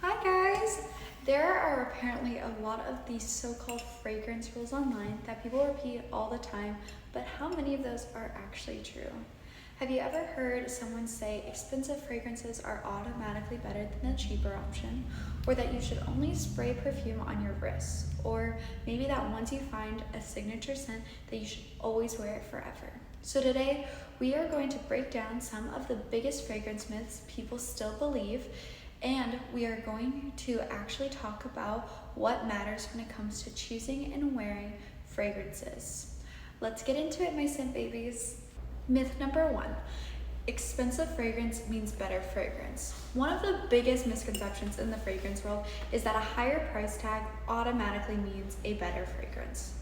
Hi guys! There are apparently a lot of these so-called fragrance rules online that people repeat all the time, but how many of those are actually true? Have you ever heard someone say expensive fragrances are automatically better than the cheaper option? Or that you should only spray perfume on your wrists? Or maybe that once you find a signature scent that you should always wear it forever? So today, we are going to break down some of the biggest fragrance myths people still believe, and we are going to actually talk about what matters when it comes to choosing and wearing fragrances. Let's get into it, my scent babies. Myth number 1. Expensive fragrance means better fragrance. One of the biggest misconceptions in the fragrance world is that a higher price tag automatically means a better fragrance.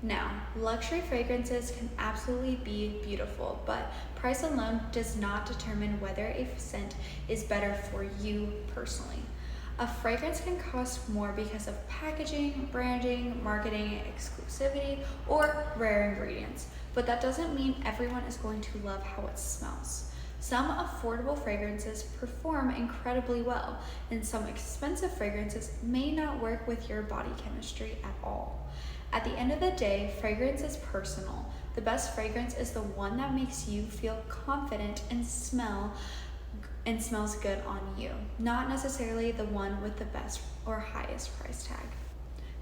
Now, luxury fragrances can absolutely be beautiful, but price alone does not determine whether a scent is better for you personally. A fragrance can cost more because of packaging, branding, marketing, exclusivity, or rare ingredients, but that doesn't mean everyone is going to love how it smells. Some affordable fragrances perform incredibly well, and some expensive fragrances may not work with your body chemistry at all. At the end of the day, fragrance is personal. The best fragrance is the one that makes you feel confident and smells good on you, not necessarily the one with the best or highest price tag.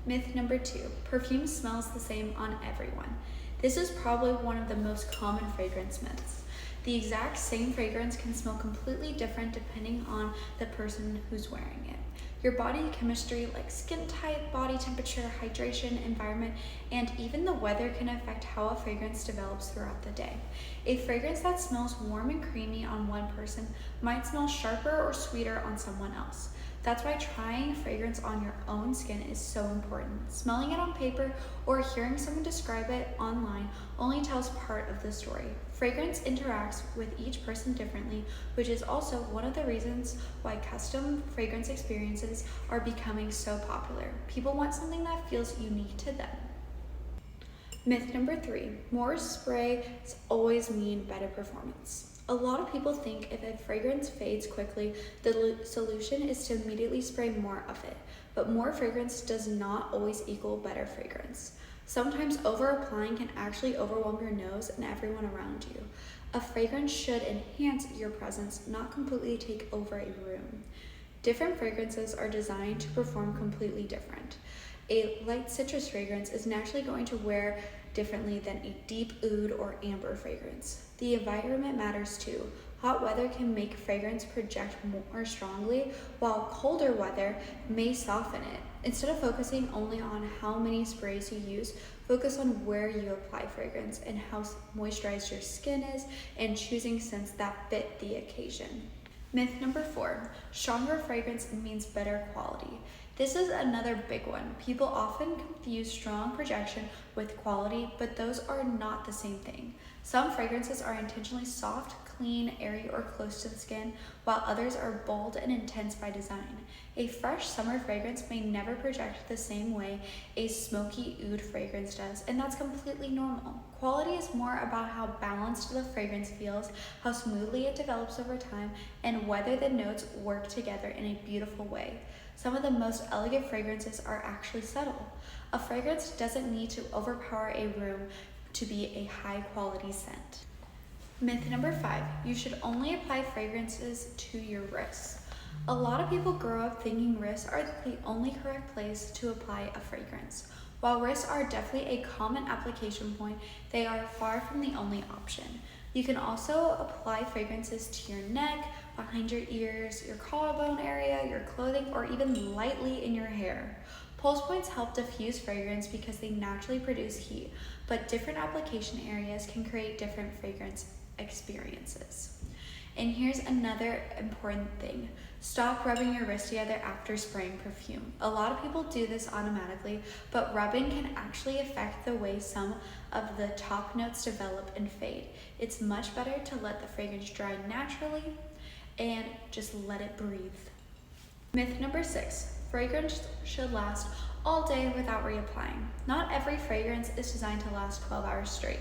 Myth number 2, perfume smells the same on everyone. This is probably one of the most common fragrance myths. The exact same fragrance can smell completely different depending on the person who's wearing it. Your body chemistry, like skin type, body temperature, hydration, environment, and even the weather can affect how a fragrance develops throughout the day. A fragrance that smells warm and creamy on one person might smell sharper or sweeter on someone else. That's why trying fragrance on your own skin is so important. Smelling it on paper or hearing someone describe it online only tells part of the story. Fragrance interacts with each person differently, which is also one of the reasons why custom fragrance experiences are becoming so popular. People want something that feels unique to them. Myth number 3, more sprays always mean better performance. A lot of people think if a fragrance fades quickly, the solution is to immediately spray more of it, but more fragrance does not always equal better fragrance. Sometimes over-applying can actually overwhelm your nose and everyone around you. A fragrance should enhance your presence, not completely take over a room. Different fragrances are designed to perform completely different. A light citrus fragrance is naturally going to wear differently than a deep oud or amber fragrance. The environment matters too. Hot weather can make fragrance project more strongly, while colder weather may soften it. Instead of focusing only on how many sprays you use, focus on where you apply fragrance and how moisturized your skin is, and choosing scents that fit the occasion. Myth number 4, stronger fragrance means better quality. This is another big one. People often confuse strong projection with quality, but those are not the same thing. Some fragrances are intentionally soft, clean, airy, or close to the skin, while others are bold and intense by design. A fresh summer fragrance may never project the same way a smoky oud fragrance does, and that's completely normal. Quality is more about how balanced the fragrance feels, how smoothly it develops over time, and whether the notes work together in a beautiful way. Some of the most elegant fragrances are actually subtle. A fragrance doesn't need to overpower a room to be a high quality scent. Myth number 5, you should only apply fragrances to your wrists. A lot of people grow up thinking wrists are the only correct place to apply a fragrance. While wrists are definitely a common application point, they are far from the only option. You can also apply fragrances to your neck, behind your ears, your collarbone area, your clothing, or even lightly in your hair. Pulse points help diffuse fragrance because they naturally produce heat, but different application areas can create different fragrance experiences. And here's another important thing. Stop rubbing your wrist together after spraying perfume. A lot of people do this automatically, but rubbing can actually affect the way some of the top notes develop and fade. It's much better to let the fragrance dry naturally and just let it breathe. Myth number 6, fragrance should last all day without reapplying. Not every fragrance is designed to last 12 hours straight.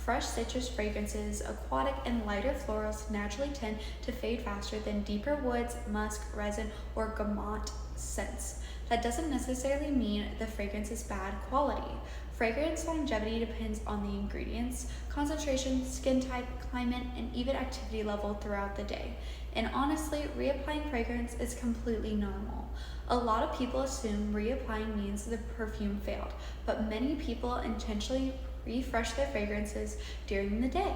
Fresh citrus fragrances, aquatic and lighter florals naturally tend to fade faster than deeper woods, musk, resin, or gamut scents. That doesn't necessarily mean the fragrance is bad quality. Fragrance longevity depends on the ingredients, concentration, skin type, climate, and even activity level throughout the day. And honestly, reapplying fragrance is completely normal. A lot of people assume reapplying means the perfume failed, but many people intentionally refresh their fragrances during the day.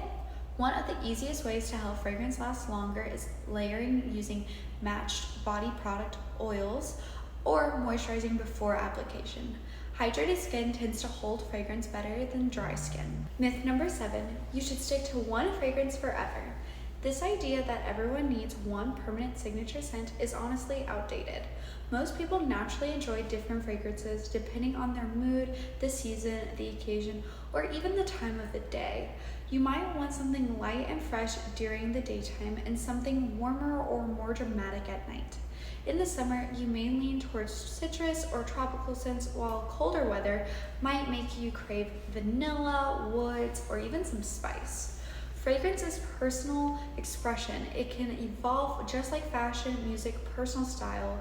One of the easiest ways to help fragrance last longer is layering using matched body product oils or moisturizing before application. Hydrated skin tends to hold fragrance better than dry skin. Myth number 7, you should stick to one fragrance forever. This idea that everyone needs one permanent signature scent is honestly outdated. Most people naturally enjoy different fragrances depending on their mood, the season, the occasion, or even the time of the day. You might want something light and fresh during the daytime and something warmer or more dramatic at night. In the summer, you may lean towards citrus or tropical scents, while colder weather might make you crave vanilla, woods, or even some spice. Fragrance is personal expression. It can evolve just like fashion, music, personal style,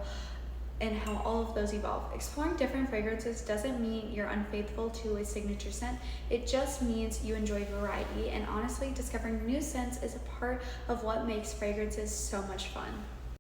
and how all of those evolve. Exploring different fragrances doesn't mean you're unfaithful to a signature scent. It just means you enjoy variety, and honestly, discovering new scents is a part of what makes fragrances so much fun.